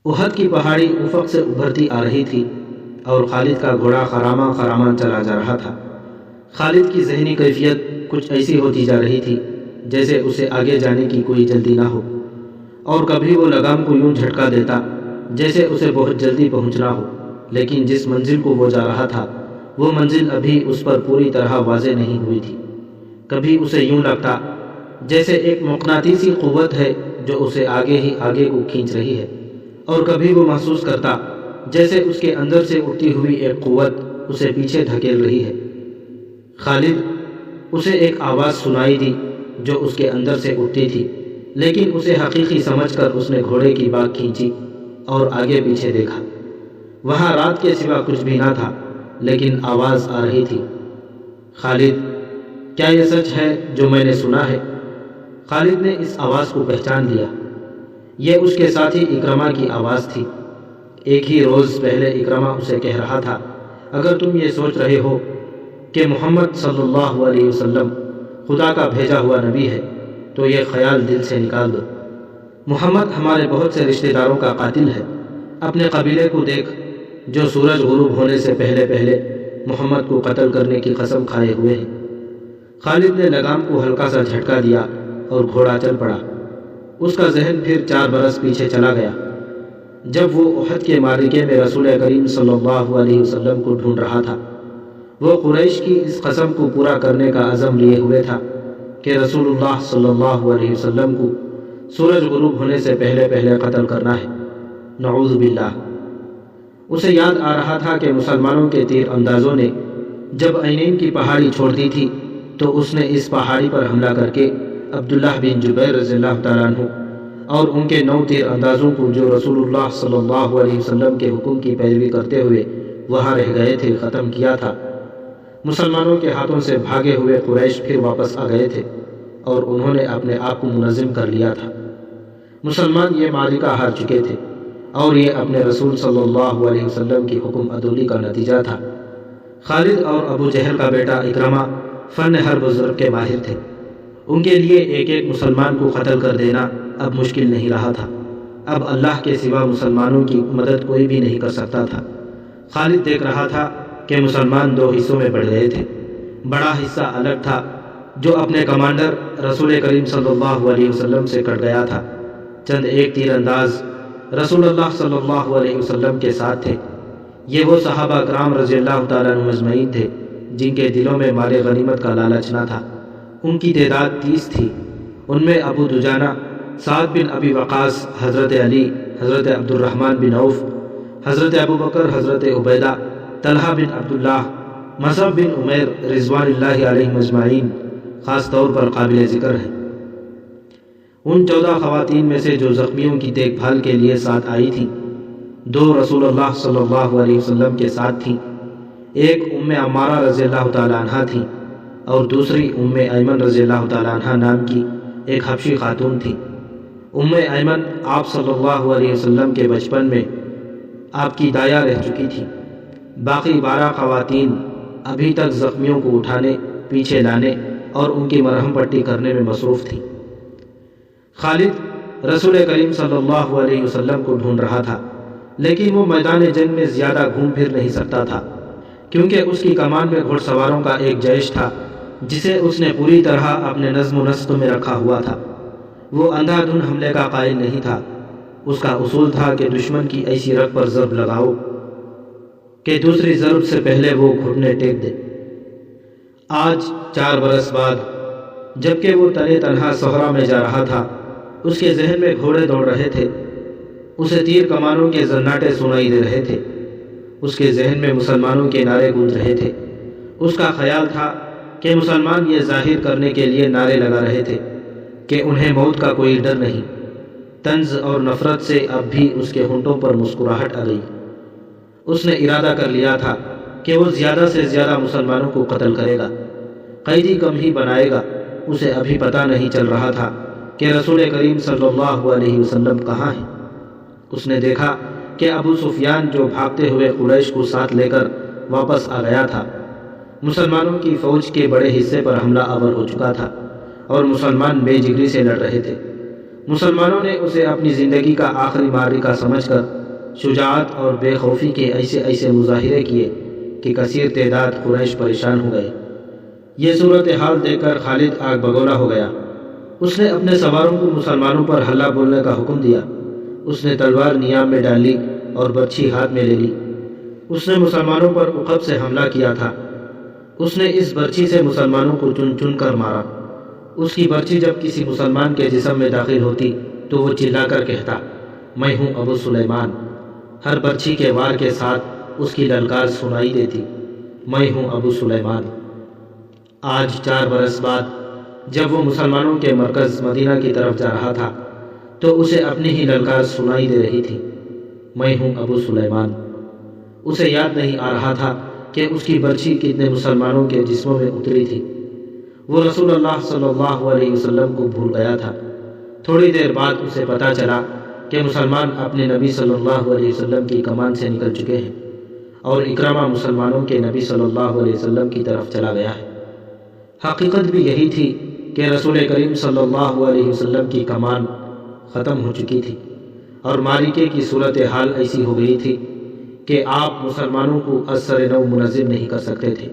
احد کی پہاڑی افق سے ابھرتی آ رہی تھی اور خالد کا گھوڑا خراما خراما چلا جا رہا تھا۔ خالد کی ذہنی کیفیت کچھ ایسی ہوتی جا رہی تھی جیسے اسے آگے جانے کی کوئی جلدی نہ ہو، اور کبھی وہ لگام کو یوں جھٹکا دیتا جیسے اسے بہت جلدی پہنچنا ہو، لیکن جس منزل کو وہ جا رہا تھا وہ منزل ابھی اس پر پوری طرح واضح نہیں ہوئی تھی۔ کبھی اسے یوں لگتا جیسے ایک مقناطیسی قوت ہے جو اسے آگے ہی آگے کو کھینچ رہی ہے، اور کبھی وہ محسوس کرتا جیسے اس کے اندر سے اٹھتی ہوئی ایک قوت اسے پیچھے دھکیل رہی ہے۔ خالد اسے ایک آواز سنائی دی جو اس کے اندر سے اٹھتی تھی، لیکن اسے حقیقی سمجھ کر اس نے گھوڑے کی باگ کھینچی اور آگے پیچھے دیکھا۔ وہاں رات کے سوا کچھ بھی نہ تھا، لیکن آواز آ رہی تھی، خالد کیا یہ سچ ہے جو میں نے سنا ہے؟ خالد نے اس آواز کو پہچان لیا، یہ اس کے ساتھی اکرمہ کی آواز تھی۔ ایک ہی روز پہلے اکرمہ اسے کہہ رہا تھا، اگر تم یہ سوچ رہے ہو کہ محمد صلی اللہ علیہ وسلم خدا کا بھیجا ہوا نبی ہے تو یہ خیال دل سے نکال دو۔ محمد ہمارے بہت سے رشتہ داروں کا قاتل ہے۔ اپنے قبیلے کو دیکھ جو سورج غروب ہونے سے پہلے پہلے محمد کو قتل کرنے کی قسم کھائے ہوئے ہیں۔ خالد نے لگام کو ہلکا سا جھٹکا دیا اور گھوڑا چل پڑا۔ اس کا ذہن پھر 4 برس پیچھے چلا گیا، جب وہ احد کے معرکے میں رسول کریم صلی اللہ علیہ وسلم کو ڈھونڈ رہا تھا۔ وہ قریش کی اس قسم کو پورا کرنے کا عزم لیے ہوئے تھا کہ رسول اللہ صلی اللہ علیہ وسلم کو سورج غروب ہونے سے پہلے پہلے قتل کرنا ہے۔ نعوذ باللہ۔ اسے یاد آ رہا تھا کہ مسلمانوں کے تیر اندازوں نے جب عینین کی پہاڑی چھوڑ دی تھی تو اس نے اس پہاڑی پر حملہ کر کے عبداللہ بن جبیر رضی اللہ تعالیٰ عنہ اور ان کے 9 تیر اندازوں کو جو رسول اللہ صلی اللہ علیہ وسلم کے حکم کی پیروی کرتے ہوئے وہاں رہ گئے تھے ختم کیا تھا۔ مسلمانوں کے ہاتھوں سے بھاگے ہوئے قریش پھر واپس آ گئے تھے اور انہوں نے اپنے آپ کو منظم کر لیا تھا۔ مسلمان یہ معرکہ ہار چکے تھے اور یہ اپنے رسول صلی اللہ علیہ وسلم کی حکم عدولی کا نتیجہ تھا۔ خالد اور ابو جہل کا بیٹا اکرمہ فن حرب ضرب کے ماہر تھے۔ ان کے لیے ایک ایک مسلمان کو قتل کر دینا اب مشکل نہیں رہا تھا۔ اب اللہ کے سوا مسلمانوں کی مدد کوئی بھی نہیں کر سکتا تھا۔ خالد دیکھ رہا تھا کہ مسلمان 2 حصوں میں بڑھ گئے تھے۔ بڑا حصہ الگ تھا جو اپنے کمانڈر رسول کریم صلی اللہ علیہ وسلم سے کٹ گیا تھا۔ چند ایک تیر انداز رسول اللہ صلی اللہ علیہ وسلم کے ساتھ تھے۔ یہ وہ صحابہ کرام رضی اللہ تعالیٰ عنہ مجمعین تھے جن کے دلوں میں مال غنیمت کا لالچ نہ تھا۔ ان کی تعداد 30 تھی۔ ان میں ابو دجانہ، سعد بن ابی وقاص، حضرت علی، حضرت عبد الرحمن بن عوف، حضرت ابو بکر، حضرت عبیدہ، طلحہ بن عبداللہ، مصعب بن عمیر رضوان اللہ علیہ مجمعین خاص طور پر قابل ذکر ہیں۔ ان 14 خواتین میں سے جو زخمیوں کی دیکھ بھال کے لیے ساتھ آئی تھیں، 2 رسول اللہ صلی اللہ علیہ وسلم کے ساتھ تھیں۔ ایک ام عمارہ رضی اللہ تعالیٰ عنہ تھیں اور دوسری ام ایمن رضی اللہ تعالیٰ عنہ نام کی ایک حبشی خاتون تھی۔ ام ایمن آپ صلی اللہ علیہ وسلم کے بچپن میں آپ کی دایا رہ چکی تھی۔ باقی 12 خواتین ابھی تک زخمیوں کو اٹھانے، پیچھے لانے اور ان کی مرہم پٹی کرنے میں مصروف تھی۔ خالد رسول کریم صلی اللہ علیہ وسلم کو ڈھونڈ رہا تھا، لیکن وہ میدان جنگ میں زیادہ گھوم پھر نہیں سکتا تھا کیونکہ اس کی کمان میں گھوڑ سواروں کا ایک جیش تھا جسے اس نے پوری طرح اپنے نظم و نسق میں رکھا ہوا تھا۔ وہ اندھا دھند حملے کا قائل نہیں تھا۔ اس کا اصول تھا کہ دشمن کی ایسی رگ پر ضرب لگاؤ کہ دوسری ضرب سے پہلے وہ گھٹنے ٹیک دے۔ آج 4 برس بعد جبکہ وہ تنے تنہا صحرا میں جا رہا تھا، اس کے ذہن میں گھوڑے دوڑ رہے تھے، اسے تیر کمانوں کے زناٹے سنائی دے رہے تھے، اس کے ذہن میں مسلمانوں کے نعرے گونج رہے تھے۔ اس کا خیال تھا کہ مسلمان یہ ظاہر کرنے کے لیے نعرے لگا رہے تھے کہ انہیں موت کا کوئی ڈر نہیں۔ طنز اور نفرت سے اب بھی اس کے ہونٹوں پر مسکراہٹ آ گئی۔ اس نے ارادہ کر لیا تھا کہ وہ زیادہ سے زیادہ مسلمانوں کو قتل کرے گا، قیدی کم ہی بنائے گا۔ اسے ابھی پتہ نہیں چل رہا تھا کہ رسول کریم صلی اللہ علیہ وسلم کہاں ہیں۔ اس نے دیکھا کہ ابو سفیان جو بھاگتے ہوئے قریش کو ساتھ لے کر واپس آ گیا تھا، مسلمانوں کی فوج کے بڑے حصے پر حملہ آور ہو چکا تھا اور مسلمان بے جگری سے لڑ رہے تھے۔ مسلمانوں نے اسے اپنی زندگی کا آخری معرکہ سمجھ کر شجاعت اور بے خوفی کے ایسے مظاہرے کیے کہ کثیر تعداد قریش پریشان ہو گئے۔ یہ صورتحال دیکھ کر خالد آگ بگولا ہو گیا۔ اس نے اپنے سواروں کو مسلمانوں پر حملہ بولنے کا حکم دیا۔ اس نے تلوار نیام میں ڈال لی اور برچھی ہاتھ میں لے لی۔ اس نے مسلمانوں پر عقب سے حملہ کیا تھا۔ اس نے اس برچھی سے مسلمانوں کو چن چن کر مارا۔ اس کی برچھی جب کسی مسلمان کے جسم میں داخل ہوتی تو وہ چلا کر کہتا، میں ہوں ابو سلیمان۔ ہر برچھی کے وار کے ساتھ اس کی للکار سنائی دیتی، میں ہوں ابو سلیمان۔ آج 4 برس بعد جب وہ مسلمانوں کے مرکز مدینہ کی طرف جا رہا تھا تو اسے اپنی ہی للکار سنائی دے رہی تھی، میں ہوں ابو سلیمان۔ اسے یاد نہیں آ رہا تھا کہ اس کی برچھی کتنے مسلمانوں کے جسموں میں اتری تھی۔ وہ رسول اللہ صلی اللہ علیہ وسلم کو بھول گیا تھا۔ تھوڑی دیر بعد اسے پتہ چلا کہ مسلمان اپنے نبی صلی اللہ علیہ وسلم کی کمان سے نکل چکے ہیں اور اکرمہ مسلمانوں کے نبی صلی اللہ علیہ وسلم کی طرف چلا گیا ہے۔ حقیقت بھی یہی تھی کہ رسول کریم صلی اللہ علیہ وسلم کی کمان ختم ہو چکی تھی اور معرکے کی صورتحال ایسی ہو گئی تھی کہ آپ مسلمانوں کو از سر نو منظم نہیں کر سکتے تھے،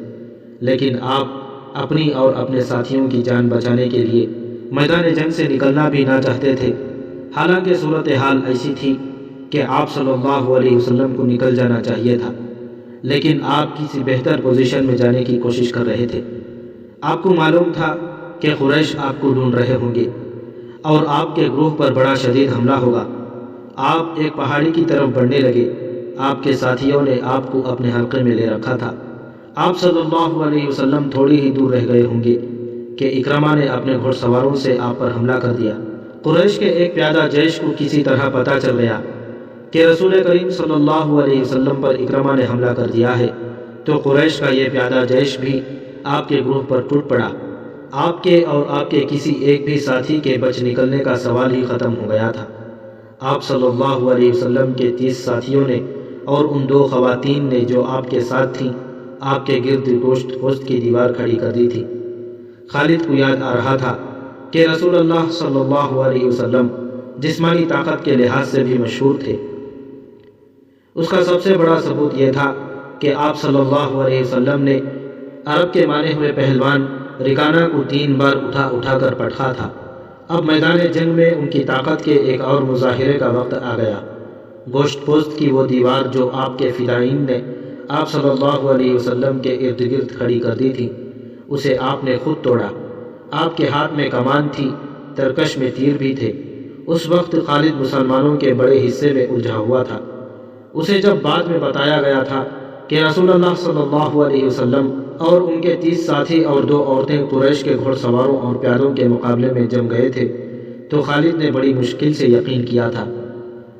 لیکن آپ اپنی اور اپنے ساتھیوں کی جان بچانے کے لیے میدان جنگ سے نکلنا بھی نہ چاہتے تھے۔ حالانکہ صورتحال ایسی تھی کہ آپ صلی اللہ علیہ وسلم کو نکل جانا چاہیے تھا، لیکن آپ کسی بہتر پوزیشن میں جانے کی کوشش کر رہے تھے۔ آپ کو معلوم تھا کہ قریش آپ کو ڈھونڈ رہے ہوں گے اور آپ کے گروہ پر بڑا شدید حملہ ہوگا۔ آپ ایک پہاڑی کی طرف بڑھنے لگے۔ آپ کے ساتھیوں نے آپ کو اپنے حلقے میں لے رکھا تھا۔ آپ صلی اللہ علیہ وسلم تھوڑی ہی دور رہ گئے ہوں گے کہ اکرمہ نے اپنے گھوڑ سواروں سے آپ پر حملہ کر دیا۔ قریش کے ایک پیادہ جیش کو کسی طرح پتہ چل گیا کہ رسول کریم صلی اللہ علیہ وسلم پر اکرمہ نے حملہ کر دیا ہے، تو قریش کا یہ پیادہ جیش بھی آپ کے گروہ پر ٹوٹ پڑا۔ آپ کے اور آپ کے کسی ایک بھی ساتھی کے بچ نکلنے کا سوال ہی ختم ہو گیا تھا۔ آپ صلی اللہ علیہ وسلم کے 30 ساتھیوں نے اور ان 2 خواتین نے جو آپ کے ساتھ تھیں، آپ کے گرد گوشت کی دیوار کھڑی کر دی تھی۔ خالد کو یاد آ رہا تھا کہ رسول اللہ صلی اللہ علیہ وسلم جسمانی طاقت کے لحاظ سے بھی مشہور تھے۔ اس کا سب سے بڑا ثبوت یہ تھا کہ آپ صلی اللہ علیہ وسلم نے عرب کے مانے ہوئے پہلوان رکانہ کو 3 بار اٹھا کر پٹکا تھا۔ اب میدان جنگ میں ان کی طاقت کے ایک اور مظاہرے کا وقت آ گیا۔ گوشت پوست کی وہ دیوار جو آپ کے فدائین نے آپ صلی اللہ علیہ وسلم کے ارد گرد کھڑی کر دی تھی، اسے آپ نے خود توڑا۔ آپ کے ہاتھ میں کمان تھی، ترکش میں تیر بھی تھے۔ اس وقت خالد مسلمانوں کے بڑے حصے میں الجھا ہوا تھا۔ اسے جب بعد میں بتایا گیا تھا کہ رسول اللہ صلی اللہ علیہ وسلم اور ان کے 30 ساتھی اور 2 عورتیں قریش کے گھوڑ سواروں اور پیادوں کے مقابلے میں جم گئے تھے، تو خالد نے بڑی مشکل سے یقین کیا تھا۔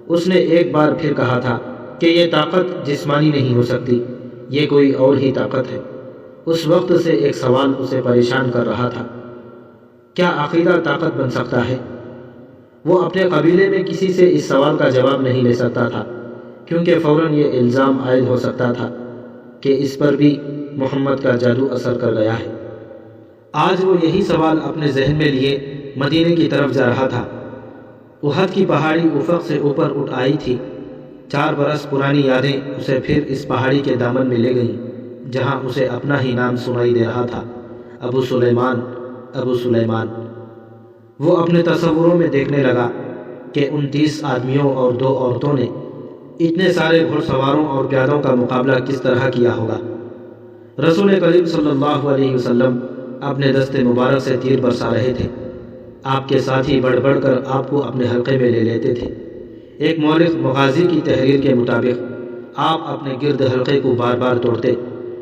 اس نے ایک بار پھر کہا تھا کہ یہ طاقت جسمانی نہیں ہو سکتی، یہ کوئی اور ہی طاقت ہے۔ اس وقت سے ایک سوال اسے پریشان کر رہا تھا، کیا عقیدہ طاقت بن سکتا ہے؟ وہ اپنے قبیلے میں کسی سے اس سوال کا جواب نہیں لے سکتا تھا، کیونکہ فوراً یہ الزام عائد ہو سکتا تھا کہ اس پر بھی محمد کا جادو اثر کر گیا ہے۔ آج وہ یہی سوال اپنے ذہن میں لیے مدینے کی طرف جا رہا تھا۔ احد کی پہاڑی افق سے اوپر اٹھ آئی تھی۔ 4 برس پرانی یادیں اسے پھر اس پہاڑی کے دامن میں لے گئیں جہاں اسے اپنا ہی نام سنائی دے رہا تھا، ابو سلیمان، ابو سلیمان۔ وہ اپنے تصوروں میں دیکھنے لگا کہ ان 30 آدمیوں اور 2 عورتوں نے اتنے سارے گھوڑ سواروں اور پیادوں کا مقابلہ کس طرح کیا ہوگا۔ رسول کریم صلی اللہ علیہ وسلم اپنے دست مبارک سے تیر برسا رہے تھے۔ آپ کے ساتھی بڑھ بڑھ کر آپ کو اپنے حلقے میں لے لیتے تھے۔ ایک مورخ مغازی کی تحریر کے مطابق آپ اپنے گرد حلقے کو بار بار توڑتے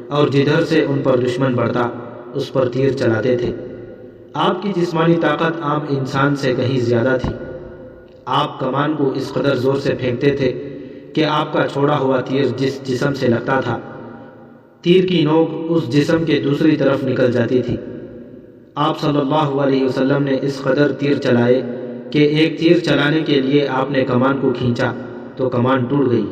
اور جدھر سے ان پر دشمن بڑھتا اس پر تیر چلاتے تھے۔ آپ کی جسمانی طاقت عام انسان سے کہیں زیادہ تھی۔ آپ کمان کو اس قدر زور سے پھینکتے تھے کہ آپ کا چھوڑا ہوا تیر جس جسم سے لگتا تھا، تیر کی نوک اس جسم کے دوسری طرف نکل جاتی تھی۔ آپ صلی اللہ علیہ وسلم نے اس قدر تیر چلائے کہ ایک تیر چلانے کے لیے آپ نے کمان کو کھینچا تو کمان ٹوٹ گئی۔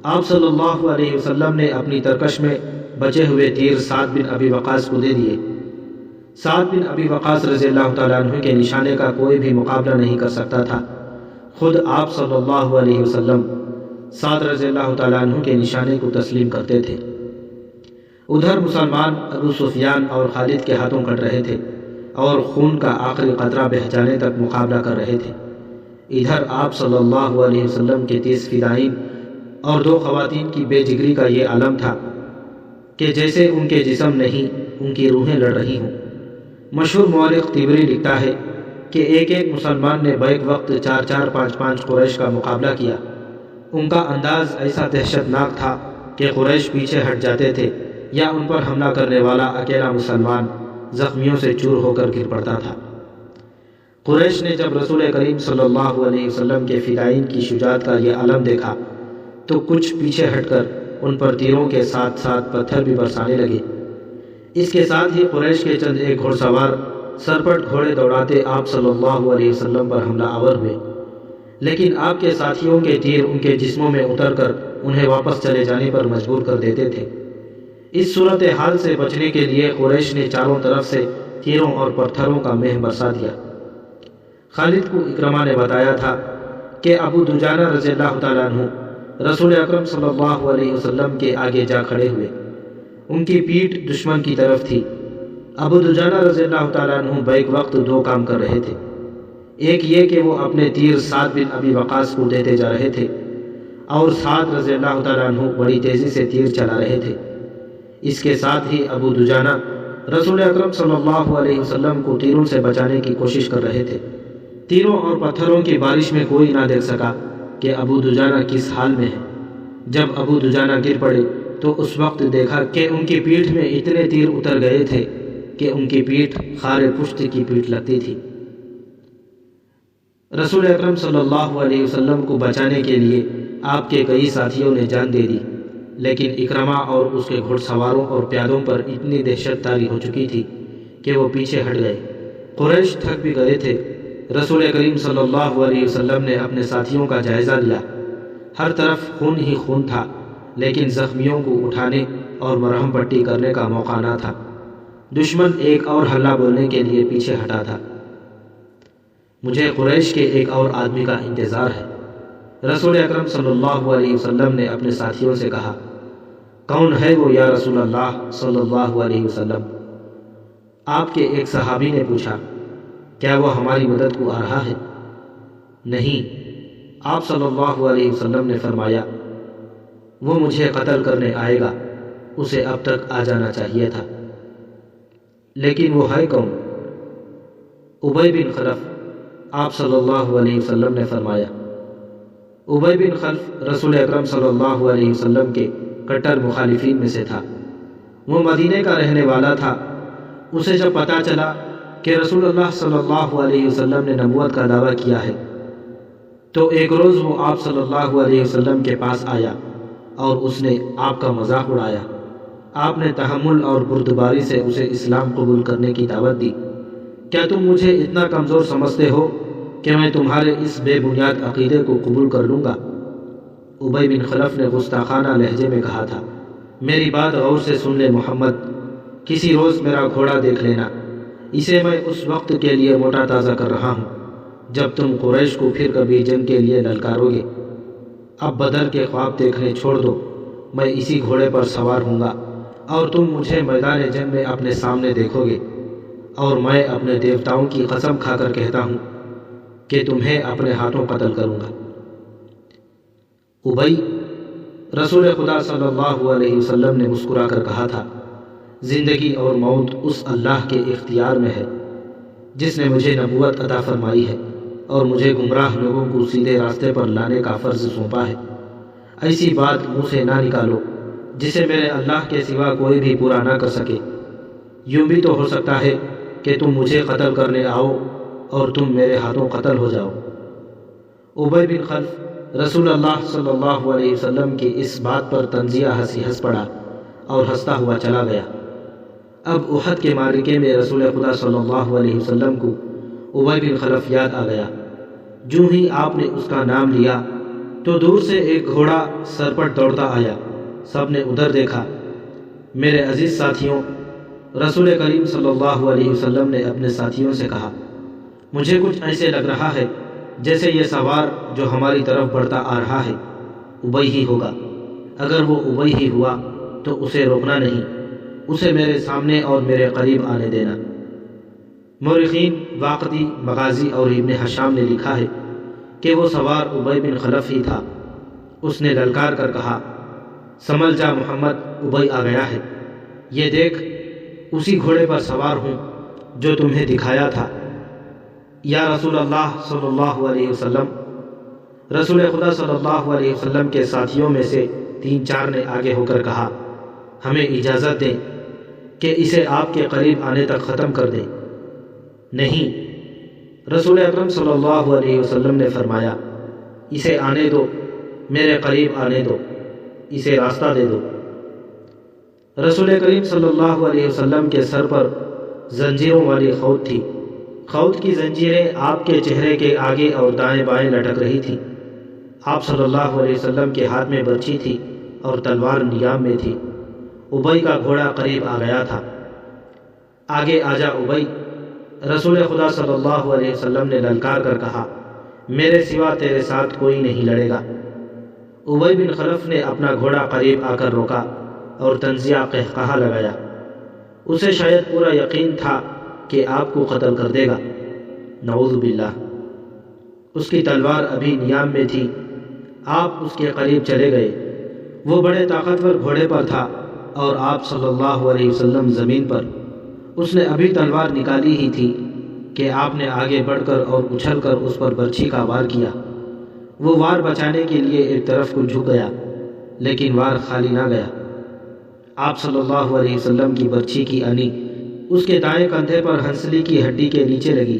آپ صلی اللہ علیہ وسلم نے اپنی ترکش میں بچے ہوئے تیر سعد بن ابی وقاص کو دے دیے۔ سعد بن ابی وقاص رضی اللہ تعالیٰ عنہ کے نشانے کا کوئی بھی مقابلہ نہیں کر سکتا تھا۔ خود آپ صلی اللہ علیہ وسلم سعد رضی اللہ تعالیٰ عنہ کے نشانے کو تسلیم کرتے تھے۔ ادھر مسلمان ابو سفیان اور خالد کے ہاتھوں کٹ رہے تھے اور خون کا آخری قطرہ بہہ جانے تک مقابلہ کر رہے تھے۔ ادھر آپ صلی اللہ علیہ وسلم کے 30 فدائین اور 2 خواتین کی بے جگری کا یہ عالم تھا کہ جیسے ان کے جسم نہیں، ان کی روحیں لڑ رہی ہوں۔ مشہور مورخ طبری لکھتا ہے کہ ایک مسلمان نے بیک وقت 4 5 قریش کا مقابلہ کیا۔ ان کا انداز ایسا دہشتناک تھا کہ قریش پیچھے ہٹ جاتے تھے یا ان پر حملہ کرنے والا اکیلا مسلمان زخمیوں سے چور ہو کر گر پڑتا تھا۔ قریش نے جب رسول کریم صلی اللہ علیہ وسلم کے فدائین کی شجاعت کا یہ عالم دیکھا تو کچھ پیچھے ہٹ کر ان پر تیروں کے ساتھ ساتھ پتھر بھی برسانے لگے۔ اس کے ساتھ ہی قریش کے چند ایک گھوڑ سوار سرپٹ گھوڑے دوڑاتے آپ صلی اللہ علیہ وسلم پر حملہ آور ہوئے، لیکن آپ کے ساتھیوں کے تیر ان کے جسموں میں اتر کر انہیں واپس چلے جانے پر مجبور کر دیتے تھے۔ اس صورتحال سے بچنے کے لیے قریش نے چاروں طرف سے تیروں اور پتھروں کا مہ برسا دیا۔ خالد کو اکرمہ نے بتایا تھا کہ ابو دجانہ رضی اللہ تعالیٰ عنہ رسول اکرم صلی اللہ علیہ وسلم کے آگے جا کھڑے ہوئے۔ ان کی پیٹھ دشمن کی طرف تھی۔ ابو دجانہ رضی اللہ تعالیٰ عنہ بیک وقت 2 کام کر رہے تھے۔ ایک یہ کہ وہ اپنے تیر سعد بن ابی وقاص کو دیتے جا رہے تھے اور سعد رضی اللہ تعالیٰ عنہ بڑی تیزی سے تیر چلا رہے تھے۔ اس کے ساتھ ہی ابو دجانہ رسول اکرم صلی اللہ علیہ وسلم کو تیروں سے بچانے کی کوشش کر رہے تھے۔ تیروں اور پتھروں کی بارش میں کوئی نہ دیکھ سکا کہ ابو دجانہ کس حال میں ہے۔ جب ابو دجانہ گر پڑے تو اس وقت دیکھا کہ ان کی پیٹھ میں اتنے تیر اتر گئے تھے کہ ان کی پیٹھ خار پشت کی پیٹھ لگتی تھی۔ رسول اکرم صلی اللہ علیہ وسلم کو بچانے کے لیے آپ کے کئی ساتھیوں نے جان دے دی، لیکن اکرمہ اور اس کے گھڑ سواروں اور پیادوں پر اتنی دہشت طاری ہو چکی تھی کہ وہ پیچھے ہٹ گئے۔ قریش تھک بھی گئے تھے۔ رسول کریم صلی اللہ علیہ وسلم نے اپنے ساتھیوں کا جائزہ لیا۔ ہر طرف خون ہی خون تھا، لیکن زخمیوں کو اٹھانے اور مرہم پٹی کرنے کا موقع نہ تھا۔ دشمن ایک اور حلہ بولنے کے لیے پیچھے ہٹا تھا۔ مجھے قریش کے ایک اور آدمی کا انتظار ہے۔ رسول اکرم صلی اللہ علیہ وسلم نے اپنے ساتھیوں سے کہا، کون ہے وہ یا رسول اللہ صلی اللہ علیہ وسلم؟ آپ کے ایک صحابی نے پوچھا، کیا وہ ہماری مدد کو آ رہا ہے؟ نہیں، آپ صلی اللہ علیہ وسلم نے فرمایا، وہ مجھے قتل کرنے آئے گا، اسے اب تک آ جانا چاہیے تھا۔ لیکن وہ ہے کون؟ ابی بن خلف۔ آپ صلی اللہ علیہ وسلم نے فرمایا۔ ابی بن خلف رسول اکرم صلی اللہ علیہ وسلم کے کٹر مخالفین میں سے تھا۔ وہ مدینے کا رہنے والا تھا۔ اسے جب پتہ چلا کہ رسول اللہ صلی اللہ علیہ وسلم نے نبوت کا دعویٰ کیا ہے تو ایک روز وہ آپ صلی اللہ علیہ وسلم کے پاس آیا اور اس نے آپ کا مذاق اڑایا۔ آپ نے تحمل اور بردباری سے اسے اسلام قبول کرنے کی دعوت دی۔ کیا تم مجھے اتنا کمزور سمجھتے ہو کہ میں تمہارے اس بے بنیاد عقیدے کو قبول کر لوں گا؟ ابی بن خلف نے گستاخانہ لہجے میں کہا تھا، میری بات غور سے سن لے محمد، کسی روز میرا گھوڑا دیکھ لینا، اسے میں اس وقت کے لیے موٹا تازہ کر رہا ہوں جب تم قریش کو پھر کبھی جنگ کے لیے للکارو گے۔ اب بدر کے خواب دیکھنے چھوڑ دو، میں اسی گھوڑے پر سوار ہوں گا اور تم مجھے میدان جنگ میں اپنے سامنے دیکھو گے، اور میں اپنے دیوتاؤں کی قسم کھا کر کہتا ہوں کہ تمہیں اپنے ہاتھوں قتل کروں گا۔ ابی، رسول خدا صلی اللہ علیہ وسلم نے مسکرا کر کہا تھا، زندگی اور موت اس اللہ کے اختیار میں ہے جس نے مجھے نبوت عطا فرمائی ہے اور مجھے گمراہ لوگوں کو سیدھے راستے پر لانے کا فرض سونپا ہے۔ ایسی بات منہ سے نہ نکالو جسے میرے اللہ کے سوا کوئی بھی پورا نہ کر سکے۔ یوں بھی تو ہو سکتا ہے کہ تم مجھے قتل کرنے آؤ اور تم میرے ہاتھوں قتل ہو جاؤ۔ ابی بن خلف رسول اللہ صلی اللہ علیہ وسلم کی اس بات پر طنزیہ ہنسی ہنس پڑا اور ہنستا ہوا چلا گیا۔ اب احد کے معرکے میں رسول خدا صلی اللہ علیہ وسلم کو ابی بن خلف یاد آ گیا۔ جو ہی آپ نے اس کا نام لیا تو دور سے ایک گھوڑا سرپٹ دوڑتا آیا۔ سب نے ادھر دیکھا۔ میرے عزیز ساتھیوں، رسول کریم صلی اللہ علیہ وسلم نے اپنے ساتھیوں سے کہا، مجھے کچھ ایسے لگ رہا ہے جیسے یہ سوار جو ہماری طرف بڑھتا آ رہا ہے ابی ہی ہوگا۔ اگر وہ ابی ہی ہوا تو اسے روکنا نہیں، اسے میرے سامنے اور میرے قریب آنے دینا۔ مورخین واقدی، مغازی اور ابن ہشام نے لکھا ہے کہ وہ سوار ابی بن خلف ہی تھا۔ اس نے للکار کر کہا، سنبھل جا محمد، ابی آ گیا ہے، یہ دیکھ اسی گھوڑے پر سوار ہوں جو تمہیں دکھایا تھا یا رسول اللہ صلی اللہ علیہ وسلم۔ رسول خدا صلی اللہ علیہ وسلم کے ساتھیوں میں سے 3-4 نے آگے ہو کر کہا، ہمیں اجازت دیں کہ اسے آپ کے قریب آنے تک ختم کر دیں۔ نہیں، رسول اکرم صلی اللہ علیہ وسلم نے فرمایا، اسے آنے دو، میرے قریب آنے دو، اسے راستہ دے دو۔ رسول کریم صلی اللہ علیہ وسلم کے سر پر زنجیروں والی خود تھی۔ خود کی زنجیریں آپ کے چہرے کے آگے اور دائیں بائیں لٹک رہی تھیں۔ آپ صلی اللہ علیہ وسلم کے ہاتھ میں برچھی تھی اور تلوار نیام میں تھی۔ ابی کا گھوڑا قریب آ گیا تھا۔ آگے آ جا ابی، رسول خدا صلی اللہ علیہ وسلم نے للکار کر کہا، میرے سوا تیرے ساتھ کوئی نہیں لڑے گا۔ ابی بن خلف نے اپنا گھوڑا قریب آ کر روکا اور طنزیہ قہقہا لگایا۔ اسے شاید پورا یقین تھا کہ آپ کو قتل کر دے گا، نعوذ باللہ۔ اس کی تلوار ابھی نیام میں تھی۔ آپ اس کے قریب چلے گئے۔ وہ بڑے طاقتور گھوڑے پر تھا اور آپ صلی اللہ علیہ وسلم زمین پر۔ اس نے ابھی تلوار نکالی ہی تھی کہ آپ نے آگے بڑھ کر اور اچھل کر اس پر برچھی کا وار کیا۔ وہ وار بچانے کے لیے ایک طرف کو جھک گیا، لیکن وار خالی نہ گیا۔ آپ صلی اللہ علیہ وسلم کی برچھی کی انی اس کے دائیں کندھے پر ہنسلی کی ہڈی کے نیچے لگی۔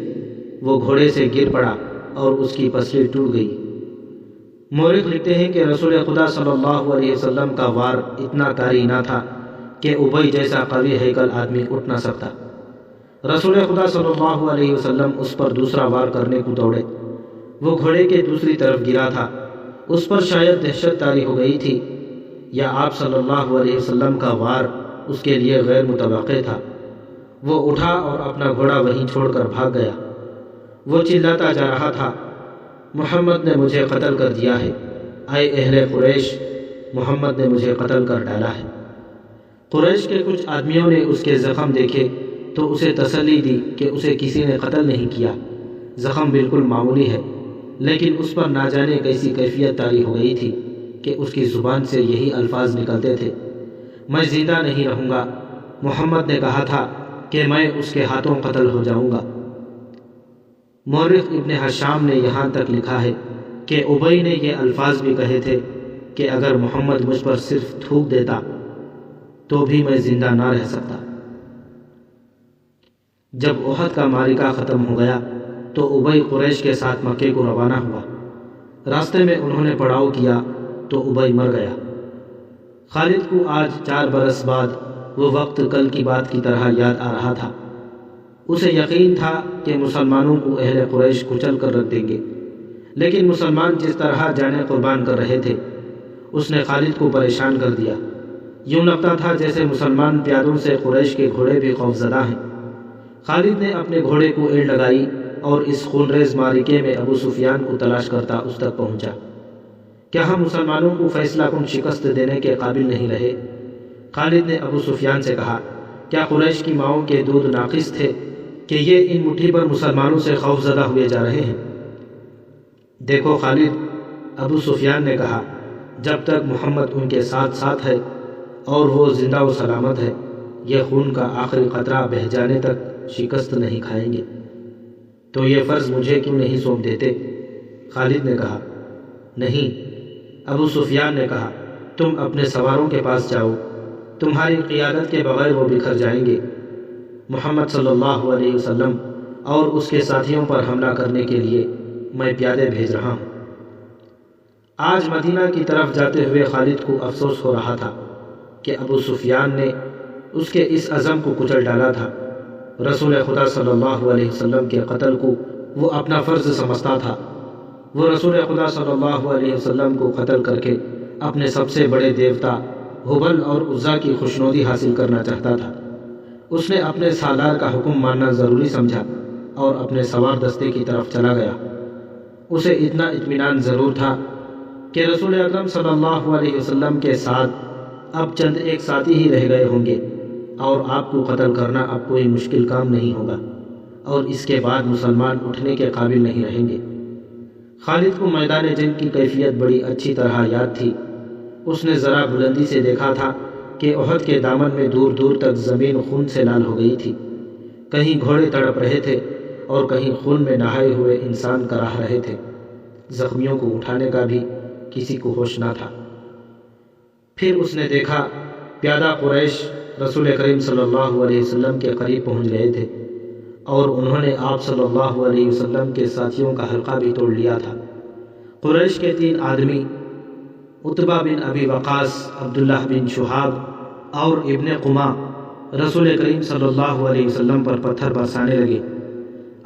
وہ گھوڑے سے گر پڑا اور اس کی پسلی ٹوٹ گئی۔ مورخ لکھتے ہیں کہ رسول خدا صلی اللہ علیہ وسلم کا وار اتنا کاری نہ تھا کہ ابی جیسا قوی ہیکل آدمی اٹھ نہ سکتا۔ رسول خدا صلی اللہ علیہ وسلم اس پر دوسرا وار کرنے کو دوڑے۔ وہ گھوڑے کے دوسری طرف گرا تھا۔ اس پر شاید دہشت طاری ہو گئی تھی یا آپ صلی اللہ علیہ وسلم کا وار اس کے لیے غیر متوقع تھا۔ وہ اٹھا اور اپنا گھوڑا وہیں چھوڑ کر بھاگ گیا۔ وہ چلاتا جا رہا تھا، محمد نے مجھے قتل کر دیا ہے، اے اہل قریش، محمد نے مجھے قتل کر ڈالا ہے۔ قریش کے کچھ آدمیوں نے اس کے زخم دیکھے تو اسے تسلی دی کہ اسے کسی نے قتل نہیں کیا، زخم بالکل معمولی ہے، لیکن اس پر نہ جانے کیسی کیفیت طاری ہو گئی تھی کہ اس کی زبان سے یہی الفاظ نکلتے تھے، میں زندہ نہیں رہوں گا، محمد نے کہا تھا کہ میں اس کے ہاتھوں قتل ہو جاؤں گا۔ مورخ ابن ہشام نے یہاں تک لکھا ہے کہ ابی نے یہ الفاظ بھی کہے تھے کہ اگر محمد مجھ پر صرف تھوک دیتا تو بھی میں زندہ نہ رہ سکتا۔ جب احد کا معرکہ ختم ہو گیا تو ابی قریش کے ساتھ مکے کو روانہ ہوا۔ راستے میں انہوں نے پڑاؤ کیا تو ابی مر گیا۔ خالد کو آج 4 برس بعد وہ وقت کل کی بات کی طرح یاد آ رہا تھا۔ اسے یقین تھا کہ مسلمانوں کو اہل قریش کچل کر رکھ دیں گے، لیکن مسلمان جس طرح جانیں قربان کر رہے تھے اس نے خالد کو پریشان کر دیا۔ یوں لگتا تھا جیسے مسلمان پیادوں سے قریش کے گھوڑے بھی خوفزدہ ہیں۔ خالد نے اپنے گھوڑے کو ایڑ لگائی اور اس خونریز معرکے میں ابو سفیان کو تلاش کرتا اس تک پہنچا۔ کیا ہم مسلمانوں کو فیصلہ کن شکست دینے کے قابل نہیں رہے؟ خالد نے ابو سفیان سے کہا، کیا قریش کی ماؤں کے دودھ ناقص تھے کہ یہ ان مٹھی پر مسلمانوں سے خوفزدہ ہوئے جا رہے ہیں؟ دیکھو خالد، ابو سفیان نے کہا، جب تک محمد ان کے ساتھ ساتھ ہے اور وہ زندہ و سلامت ہے، یہ خون کا آخری قطرہ بہہ جانے تک شکست نہیں کھائیں گے۔ تو یہ فرض مجھے کیوں نہیں سونپ دیتے؟ خالد نے کہا، نہیں۔ ابو سفیان نے کہا، تم اپنے سواروں کے پاس جاؤ، تمہاری قیادت کے بغیر وہ بکھر جائیں گے۔ محمد صلی اللہ علیہ وسلم اور اس کے ساتھیوں پر حملہ کرنے کے لیے میں پیادے بھیج رہا ہوں۔ آج مدینہ کی طرف جاتے ہوئے خالد کو افسوس ہو رہا تھا کہ ابو سفیان نے اس کے اس عزم کو کچل ڈالا تھا۔ رسول خدا صلی اللہ علیہ وسلم کے قتل کو وہ اپنا فرض سمجھتا تھا۔ وہ رسول خدا صلی اللہ علیہ وسلم کو قتل کر کے اپنے سب سے بڑے دیوتا ہبل اور عزا کی خوشنودی حاصل کرنا چاہتا تھا۔ اس نے اپنے سالار کا حکم ماننا ضروری سمجھا اور اپنے سوار دستے کی طرف چلا گیا۔ اسے اتنا اطمینان ضرور تھا کہ رسول اکرم صلی اللہ علیہ وسلم کے ساتھ اب چند ایک ساتھی ہی رہ گئے ہوں گے اور آپ کو قتل کرنا اب کوئی مشکل کام نہیں ہوگا اور اس کے بعد مسلمان اٹھنے کے قابل نہیں رہیں گے۔ خالد کو میدان جنگ کی کیفیت بڑی اچھی طرح یاد تھی۔ اس نے ذرا بلندی سے دیکھا تھا کہ احد کے دامن میں دور دور تک زمین خون سے لال ہو گئی تھی۔ کہیں گھوڑے تڑپ رہے تھے اور کہیں خون میں نہائے ہوئے انسان کراہ رہے تھے۔ زخمیوں کو اٹھانے کا بھی کسی کو ہوش نہ تھا۔ پھر اس نے دیکھا پیادہ قریش رسول کریم صلی اللہ علیہ وسلم کے قریب پہنچ گئے تھے اور انہوں نے آپ صلی اللہ علیہ وسلم کے ساتھیوں کا حلقہ بھی توڑ لیا تھا۔ قریش کے 3 آدمی عتبہ بن ابی وقاص، عبداللہ بن شہاب اور ابن قمہ رسول کریم صلی اللہ علیہ وسلم پر پتھر برسانے لگے۔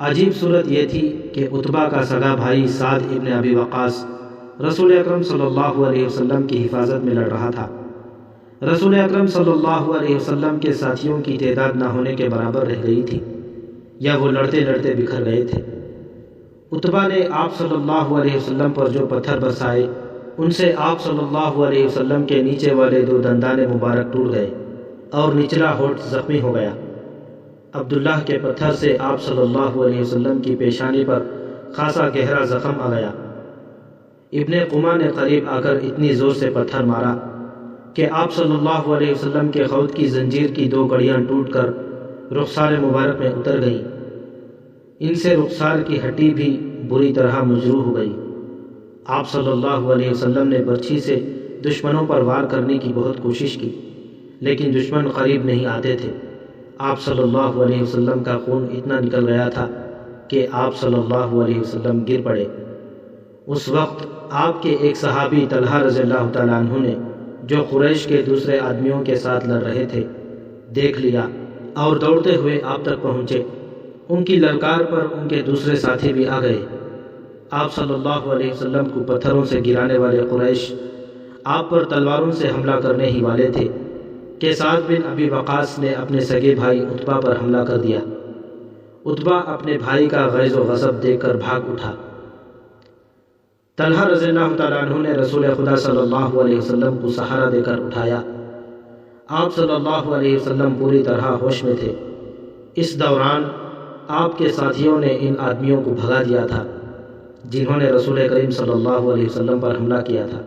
عجیب صورت یہ تھی کہ عتبہ کا سگا بھائی سعد ابن ابی وقاص رسول اکرم صلی اللہ علیہ وسلم کی حفاظت میں لڑ رہا تھا۔ رسول اکرم صلی اللہ علیہ وسلم کے ساتھیوں کی تعداد نہ ہونے کے برابر رہ گئی تھی یا وہ لڑتے لڑتے بکھر گئے تھے۔ عتبہ نے آپ صلی اللہ علیہ وسلم پر جو پتھر برسائے ان سے آپ صلی اللہ علیہ وسلم کے نیچے والے 2 دندان مبارک ٹوٹ گئے اور نچلا ہونٹ زخمی ہو گیا۔ عبداللہ کے پتھر سے آپ صلی اللہ علیہ وسلم کی پیشانی پر خاصا گہرا زخم آ گیا۔ ابن قمہ نے قریب آ کر اتنی زور سے پتھر مارا کہ آپ صلی اللہ علیہ وسلم کے خود کی زنجیر کی 2 کڑیاں ٹوٹ کر رخسار مبارک میں اتر گئیں۔ ان سے رخسار کی ہڈی بھی بری طرح مجروح ہو گئی۔ آپ صلی اللہ علیہ وسلم نے برچھی سے دشمنوں پر وار کرنے کی بہت کوشش کی لیکن دشمن قریب نہیں آتے تھے۔ آپ صلی اللہ علیہ وسلم کا خون اتنا نکل گیا تھا کہ آپ صلی اللہ علیہ وسلم گر پڑے۔ اس وقت آپ کے ایک صحابی طلحہ رضی اللہ تعالیٰ عنہ نے جو قریش کے دوسرے آدمیوں کے ساتھ لڑ رہے تھے دیکھ لیا اور دوڑتے ہوئے آپ تک پہنچے۔ ان کی للکار پر ان کے دوسرے ساتھی بھی آ گئے۔ آپ صلی اللہ علیہ وسلم کو پتھروں سے گرانے والے قریش آپ پر تلواروں سے حملہ کرنے ہی والے تھے کہ سعد بن ابی وقاص نے اپنے سگے بھائی عتبہ پر حملہ کر دیا۔ عتبہ اپنے بھائی کا غیظ و غضب دیکھ کر بھاگ اٹھا۔ طلحہ رضی اللہ تعالیٰ عنہ نے رسول خدا صلی اللہ علیہ وسلم کو سہارا دے کر اٹھایا۔ آپ صلی اللہ علیہ وسلم پوری طرح ہوش میں تھے۔ اس دوران آپ کے ساتھیوں نے ان آدمیوں کو بھگا دیا تھا جنہوں نے رسول کریم صلی اللہ علیہ وسلم پر حملہ کیا تھا۔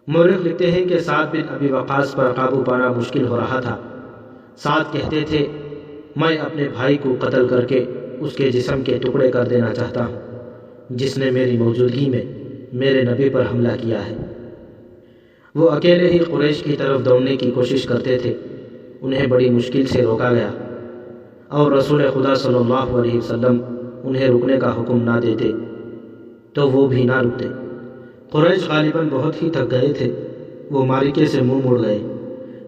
مورخ لکھتے ہیں کہ سعد بن ابی وقاص پر قابو پانا مشکل ہو رہا تھا۔ سعد کہتے تھے میں اپنے بھائی کو قتل کر کے اس کے جسم کے ٹکڑے کر دینا چاہتا ہوں جس نے میری موجودگی میں میرے نبی پر حملہ کیا ہے۔ وہ اکیلے ہی قریش کی طرف دوڑنے کی کوشش کرتے تھے۔ انہیں بڑی مشکل سے روکا گیا اور رسول خدا صلی اللہ علیہ وسلم انہیں رکنے کا حکم نہ دیتے تو وہ بھی نہ رکتے۔ قریش غالباً بہت ہی تھک گئے تھے۔ وہ معرکے سے منہ موڑ گئے۔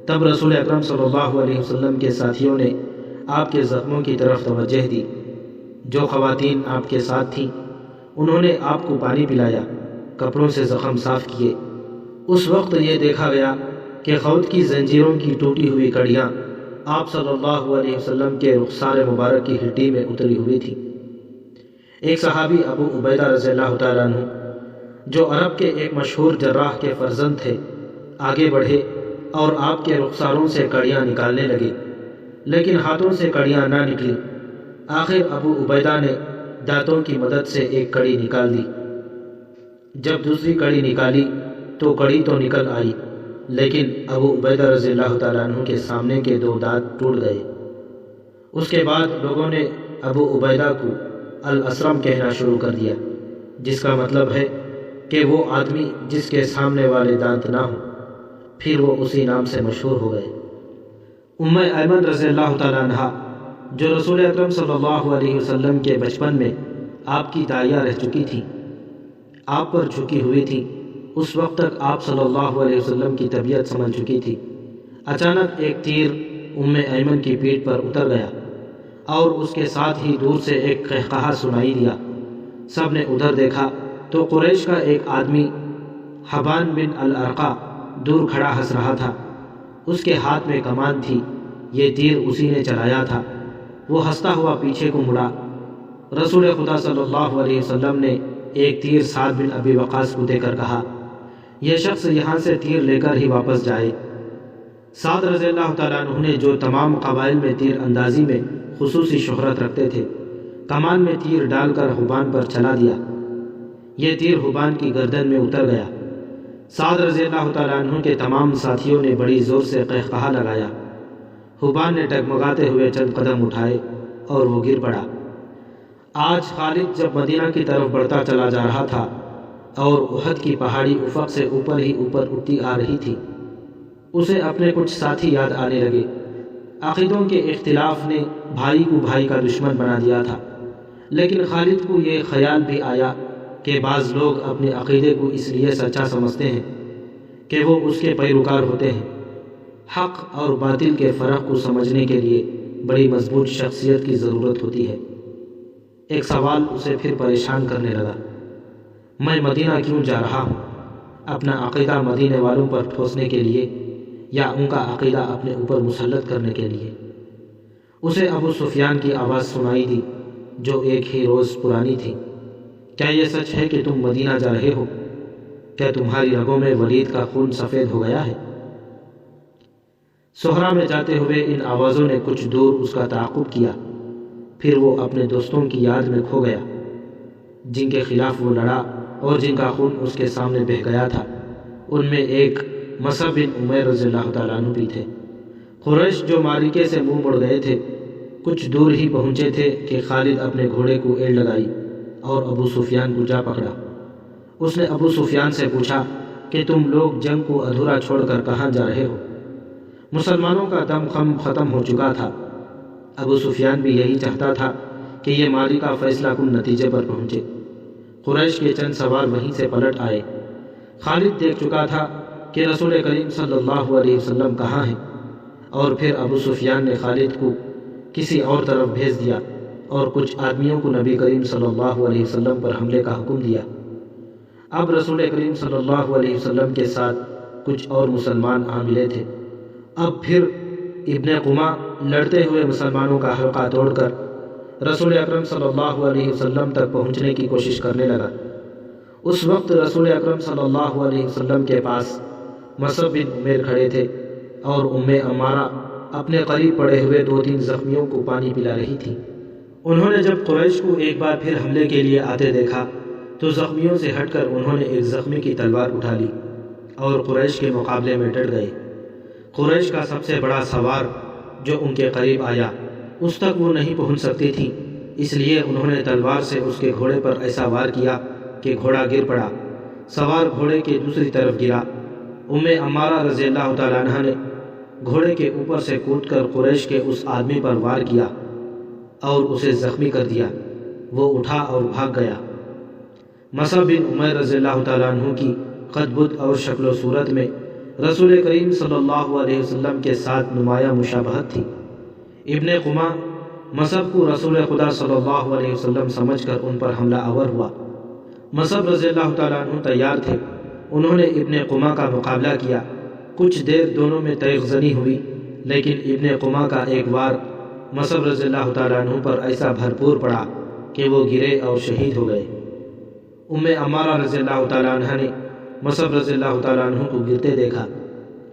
تب رسول اکرم صلی اللہ علیہ وسلم کے ساتھیوں نے آپ کے زخموں کی طرف توجہ دی۔ جو خواتین آپ کے ساتھ تھیں انہوں نے آپ کو پانی پلایا، کپڑوں سے زخم صاف کیے۔ اس وقت یہ دیکھا گیا کہ خود کی زنجیروں کی ٹوٹی ہوئی کڑیاں آپ صلی اللہ علیہ وسلم کے رخسار مبارک کی ہڈی میں اتری ہوئی تھی۔ ایک صحابی ابو عبیدہ رضی اللہ تعالیٰ عنہ جو عرب کے ایک مشہور جراح کے فرزند تھے آگے بڑھے اور آپ کے رخساروں سے کڑیاں نکالنے لگے لیکن ہاتھوں سے کڑیاں نہ نکلی۔ آخر ابو عبیدہ نے دانتوں کی مدد سے ایک کڑی نکال دی۔ جب دوسری کڑی نکالی تو کڑی تو نکل آئی لیکن ابو عبیدہ رضی اللہ تعالیٰ عنہ کے سامنے کے 2 دانت ٹوٹ گئے۔ اس کے بعد لوگوں نے ابو عبیدہ کو الاسرم کہنا شروع کر دیا جس کا مطلب ہے کہ وہ آدمی جس کے سامنے والے دانت نہ ہوں۔ پھر وہ اسی نام سے مشہور ہو گئے۔ ام ایمن رضی اللہ تعالیٰ عنہ جو رسول اکرم صلی اللہ علیہ وسلم کے بچپن میں آپ کی داعیہ رہ چکی تھی، آپ پر جھکی ہوئی تھی، اس وقت تک آپ صلی اللہ علیہ وسلم کی طبیعت سنبھل چکی تھی۔ اچانک ایک تیر ام ایمن کی پیٹھ پر اتر گیا اور اس کے ساتھ ہی دور سے ایک قہقہا سنائی دیا۔ سب نے ادھر دیکھا تو قریش کا ایک آدمی حبان بن الارقہ دور کھڑا ہنس رہا تھا۔ اس کے ہاتھ میں کمان تھی یہ تیر اسی نے چلایا تھا۔ وہ ہنستا ہوا پیچھے کو مڑا۔ رسول خدا صلی اللہ علیہ وسلم نے ایک تیر سعد بن ابی وقاص کو دے کر کہا، یہ شخص یہاں سے تیر لے کر ہی واپس جائے۔ سعد رضی اللہ تعالیٰ عنہ نے جو تمام قبائل میں تیر اندازی میں خصوصی شہرت رکھتے تھے، کمان میں تیر ڈال کر حبان پر چلا دیا۔ یہ تیر حبان کی گردن میں اتر گیا۔ سعد رضی اللہ تعالیٰ عنہ کے تمام ساتھیوں نے بڑی زور سے قہقہا لگایا۔ حبان نے ڈگمگاتے ہوئے چند قدم اٹھائے اور وہ گر پڑا۔ آج خالد جب مدینہ کی طرف بڑھتا چلا جا رہا تھا اور احد کی پہاڑی افق سے اوپر ہی اوپر اٹھتی آ رہی تھی، اسے اپنے کچھ ساتھی یاد آنے لگے۔ عقیدوں کے اختلاف نے بھائی کو بھائی کا دشمن بنا دیا تھا، لیکن خالد کو یہ خیال بھی آیا کہ بعض لوگ اپنے عقیدے کو اس لیے سچا سمجھتے ہیں کہ وہ اس کے پیروکار ہوتے ہیں۔ حق اور باطل کے فرق کو سمجھنے کے لیے بڑی مضبوط شخصیت کی ضرورت ہوتی ہے۔ ایک سوال اسے پھر پریشان کرنے لگا، میں مدینہ کیوں جا رہا ہوں؟ اپنا عقیدہ مدینے والوں پر ٹھوسنے کے لیے یا ان کا عقیدہ اپنے اوپر مسلط کرنے کے لیے؟ اسے ابو سفیان کی آواز سنائی دی جو ایک ہی روز پرانی تھی، کیا یہ سچ ہے کہ تم مدینہ جا رہے ہو؟ کیا تمہاری رگوں میں ولید کا خون سفید ہو گیا ہے؟ صحرا میں جاتے ہوئے ان آوازوں نے کچھ دور اس کا تعاقب کیا، پھر وہ اپنے دوستوں کی یاد میں کھو گیا جن کے خلاف وہ لڑا اور جن کا خون اس کے سامنے بہہ گیا تھا۔ ان میں ایک مصعب بن عمیر رضی اللہ تعالیٰ عنہ بھی تھے۔ قریش جو معرکے سے منہ مڑ گئے تھے، کچھ دور ہی پہنچے تھے کہ خالد اپنے گھوڑے کو ایڑ لگائی اور ابو سفیان کو جا پکڑا۔ اس نے ابو سفیان سے پوچھا کہ تم لوگ جنگ کو ادھورا چھوڑ کر کہاں جا رہے ہو؟ مسلمانوں کا دم خم ختم ہو چکا تھا۔ ابو سفیان بھی یہی چاہتا تھا کہ یہ معرکہ فیصلہ کن نتیجے پر پہنچے۔ قریش کے چند سوار وہیں سے پلٹ آئے۔ خالد دیکھ چکا تھا کہ رسول کریم صلی اللہ علیہ وسلم کہاں ہیں، اور پھر ابو سفیان نے خالد کو کسی اور طرف بھیج دیا اور کچھ آدمیوں کو نبی کریم صلی اللہ علیہ وسلم پر حملے کا حکم دیا۔ اب رسول کریم صلی اللہ علیہ وسلم کے ساتھ کچھ اور مسلمان آ ملے تھے۔ اب پھر ابن قمہ لڑتے ہوئے مسلمانوں کا حلقہ توڑ کر رسول اکرم صلی اللہ علیہ وسلم تک پہنچنے کی کوشش کرنے لگا۔ اس وقت رسول اکرم صلی اللہ علیہ وسلم کے پاس مصعب بن عمیر کھڑے تھے اور عمارہ اپنے قریب پڑے ہوئے 2-3 زخمیوں کو پانی پلا رہی تھی۔ انہوں نے جب قریش کو ایک بار پھر حملے کے لیے آتے دیکھا تو زخمیوں سے ہٹ کر انہوں نے ایک زخمی کی تلوار اٹھا لی اور قریش کے مقابلے میں ڈٹ گئے۔ قریش کا سب سے بڑا سوار جو ان کے قریب آیا، اس تک وہ نہیں پہنچ سکتی تھی، اس لیے انہوں نے تلوار سے اس کے گھوڑے پر ایسا وار کیا کہ گھوڑا گر پڑا۔ سوار گھوڑے کے دوسری طرف گرا۔ عمارہ رضی اللہ تعالیٰ عنہ نے گھوڑے کے اوپر سے کود کر قریش کے اس آدمی پر وار کیا اور اسے زخمی کر دیا۔ وہ اٹھا اور بھاگ گیا۔ مصعب بن عمیر رضی اللہ تعالیٰ عنہ کی قد بد اور شکل و صورت میں رسول کریم صلی اللہ علیہ وسلم کے ساتھ نمایاں مشابہت تھی۔ ابن قمہ مصعب کو رسول خدا صلی اللہ علیہ وسلم سمجھ کر ان پر حملہ آور ہوا۔ مصعب رضی اللہ تعالیٰ عنہ تیار تھے۔ انہوں نے ابن قمہ کا مقابلہ کیا۔ کچھ دیر دونوں میں تیغ زنی ہوئی، لیکن ابن قمہ کا ایک وار مصعب رضی اللہ تعالیٰ عنہ پر ایسا بھرپور پڑا کہ وہ گرے اور شہید ہو گئے۔ عمارہ رضی اللہ تعالیٰ عنہ نے مصعب رضی اللہ تعالیٰ عنہ کو گرتے دیکھا۔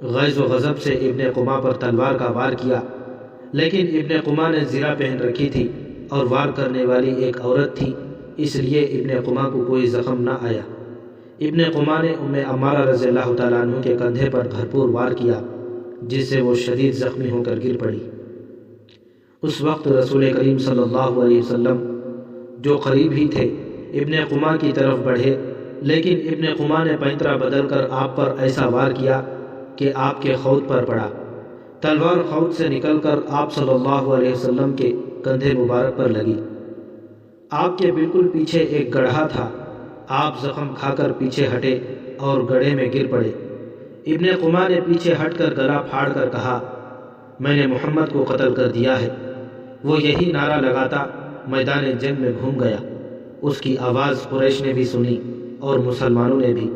غیظ و غضب سے ابن قمہ پر تلوار کا وار کیا، لیکن ابن قمہ نے زرہ پہن رکھی تھی اور وار کرنے والی ایک عورت تھی، اس لیے ابن قمہ کو کوئی زخم نہ آیا۔ ابن قمہ نے عمارہ رضی اللہ تعالیٰ عنہ کے کندھے پر بھرپور وار کیا، جس سے وہ شدید زخمی ہو کر گر پڑی۔ اس وقت رسول کریم صلی اللہ علیہ وسلم جو قریب ہی تھے ابن قمہ کی طرف بڑھے، لیکن ابن قمہ نے پینترا بدل کر آپ پر ایسا وار کیا کہ آپ کے خود پر پڑا۔ تلوار خود سے نکل کر آپ صلی اللہ علیہ وسلم کے کندھے مبارک پر لگی۔ آپ کے بالکل پیچھے ایک گڑھا تھا۔ آپ زخم کھا کر پیچھے ہٹے اور گڑھے میں گر پڑے۔ ابن قمہ نے پیچھے ہٹ کر گلا پھاڑ کر کہا، میں نے محمد کو قتل کر دیا ہے۔ وہ یہی نعرہ لگاتا میدان جنگ میں گھوم گیا۔ اس کی آواز قریش نے بھی سنی اور مسلمانوں نے بھی۔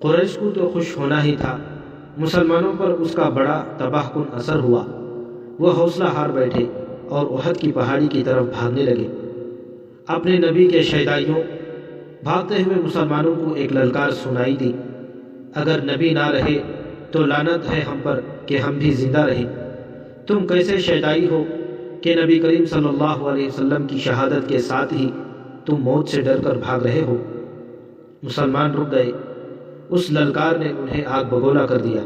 قریش کو تو خوش ہونا ہی تھا، مسلمانوں پر اس کا بڑا تباہ کن اثر ہوا۔ وہ حوصلہ ہار بیٹھے اور احد کی پہاڑی کی طرف بھاگنے لگے۔ اپنے نبی کے شیدائیوں بھاگتے ہوئے مسلمانوں کو ایک للکار سنائی دی، اگر نبی نہ رہے تو لعنت ہے ہم پر کہ ہم بھی زندہ رہیں۔ تم کیسے شیدائی ہو کہ نبی کریم صلی اللہ علیہ وسلم کی شہادت کے ساتھ ہی تم موت سے ڈر کر بھاگ رہے ہو؟ مسلمان رک گئے۔ اس للکار نے انہیں آگ بگولا کر دیا۔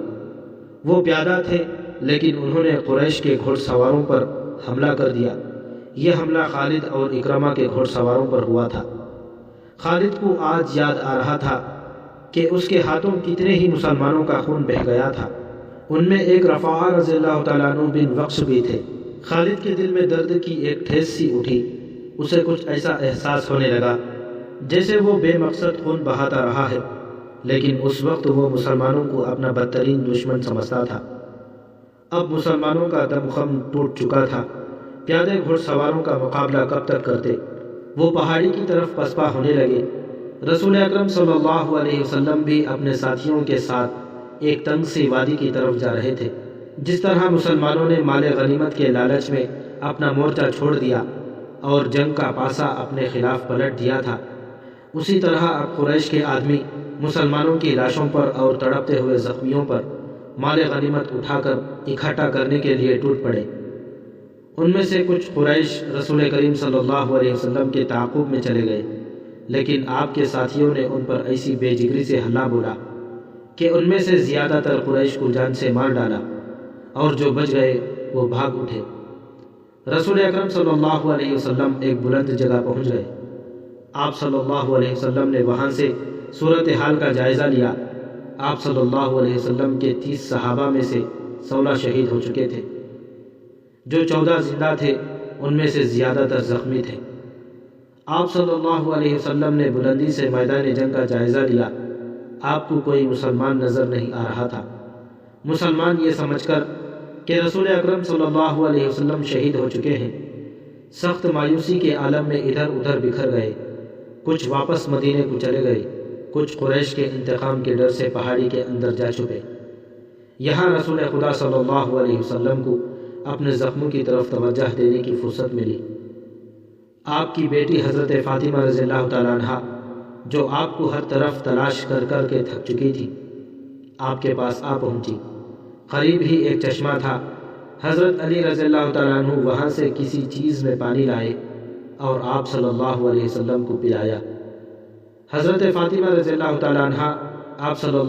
وہ پیادہ تھے لیکن انہوں نے قریش کے گھوڑ سواروں پر حملہ کر دیا۔ یہ حملہ خالد اور اکرمہ کے گھوڑ سواروں پر ہوا تھا۔ خالد کو آج یاد آ رہا تھا کہ اس کے ہاتھوں کتنے ہی مسلمانوں کا خون بہہ گیا تھا۔ ان میں ایک رفاعہ رضی اللہ تعالیٰ عنہ بن وقش بھی تھے۔ خالد کے دل میں درد کی ایک ٹھیس سی اٹھی۔ اسے کچھ ایسا احساس ہونے لگا جیسے وہ بے مقصد خون بہاتا رہا ہے، لیکن اس وقت وہ مسلمانوں کو اپنا بدترین دشمن سمجھتا تھا۔ اب مسلمانوں کا دم خم ٹوٹ چکا تھا۔ پیادے گھوڑ سواروں کا مقابلہ کب تک کرتے؟ وہ پہاڑی کی طرف پسپا ہونے لگے۔ رسول اکرم صلی اللہ علیہ وسلم بھی اپنے ساتھیوں کے ساتھ ایک تنگ سی وادی کی طرف جا رہے تھے۔ جس طرح مسلمانوں نے مال غنیمت کے لالچ میں اپنا مورچہ چھوڑ دیا اور جنگ کا پاسا اپنے خلاف پلٹ دیا تھا، اسی طرح اب قریش کے آدمی مسلمانوں کی لاشوں پر اور تڑپتے ہوئے زخمیوں پر مال غنیمت اٹھا کر اکٹھا کرنے کے لیے ٹوٹ پڑے۔ ان میں سے کچھ قریش رسول کریم صلی اللہ علیہ وسلم کے تعاقب میں چلے گئے، لیکن آپ کے ساتھیوں نے ان پر ایسی بے جگری سے حملہ بولا کہ ان میں سے زیادہ تر قریش کو جان سے مار ڈالا، اور جو بچ گئے وہ بھاگ اٹھے۔ رسول اکرم صلی اللہ علیہ وسلم ایک بلند جگہ پہنچ گئے۔ آپ صلی اللہ علیہ وسلم نے وہاں سے صورتحال کا جائزہ لیا۔ آپ صلی اللہ علیہ وسلم کے 30 صحابہ میں سے 16 شہید ہو چکے تھے۔ جو 14 زندہ تھے ان میں سے زیادہ تر زخمی تھے۔ آپ صلی اللہ علیہ وسلم نے بلندی سے میدان جنگ کا جائزہ لیا۔ آپ کو کوئی مسلمان نظر نہیں آ رہا تھا۔ مسلمان یہ سمجھ کر کہ رسول اکرم صلی اللہ علیہ وسلم شہید ہو چکے ہیں، سخت مایوسی کے عالم میں ادھر ادھر بکھر گئے۔ کچھ واپس مدینے کو چلے گئے، کچھ قریش کے انتقام کے ڈر سے پہاڑی کے اندر جا چھپے۔ یہاں رسول خدا صلی اللہ علیہ وسلم کو اپنے زخموں کی طرف توجہ دینے کی فرصت ملی۔ آپ کی بیٹی حضرت فاطمہ رضی اللہ تعالیٰ عنہ، جو آپ کو ہر طرف تلاش کر کر کے تھک چکی تھی، آپ کے پاس آ پہنچی۔ قریب ہی ایک چشمہ تھا۔ حضرت علی رضی اللہ تعالیٰ عنہ وہاں سے کسی چیز میں پانی لائے اور آپ صلی اللہ علیہ وسلم کو پلایا۔ حضرت فاطمہ رضی اللہ تعالیٰ عنہ آپ صلی اللہ